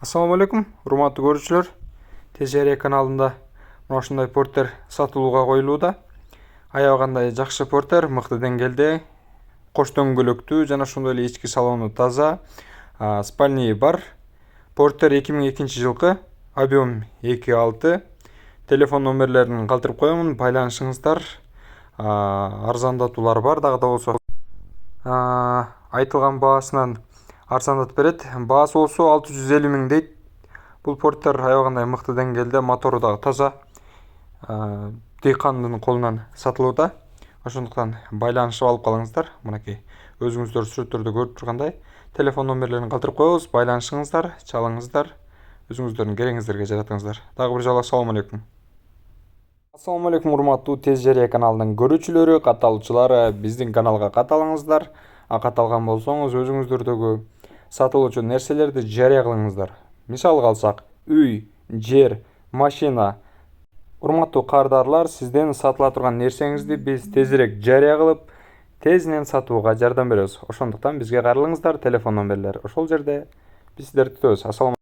Assalamu алейкум, урматтуу көрүүчүлөр. Тежерия каналында мына ушундай порттер сатылууга коюлууда. Аябагандай жакшы порттер, мыкты деңгээлде, кош дөңгөлөктүү жана ошондой эле ички салону таза, спальни бар. Порттер 2002 жылкы, объем 2.6. Телефон номерлерин калтырып коёмун, байланышыңыздар. Арзандатуулар бар, дагы да болсо айтылган баасынан арзандатып берет. Баасы болсо 650 миң дейт. Бул порттер аябагандай мыкты деңгээлде, мотору дагы таза. Дыйкандын колунан сатылууда. Ошондуктан байланышып алып калыңыздар. Мынакей өзүңүздөр сүрөттөрдө көрүп тургандай телефон номерлерин калтырып коебуз, байланышыңыздар, чалыңыздар, өзүңүздөрдүн керегиңиздерге жаратыңыздар. Дагы бир жолу ассаламу алейкум. Ассаламу алейкум, урматтуу Тежерия каналынын көрүүчүлөрү, катталуучулары, биздин каналга катталыңыздар. Катталган болсоңуз өзүңүздөрдөгү сатылуучу нерселерди жарыя кылыңыздар. Мисалга алсак, үй, жер, машина. Урматтуу кардарлар, сизден сатыла турган нерсеңизди биз тезирээк жарыя кылып, тезинен сатууга жардам беребиз. Ошондуктан бизге кайрылыңыздар, телефон номерлер ошол жерде. Биз сиздерди күтөбүз. Ассаламу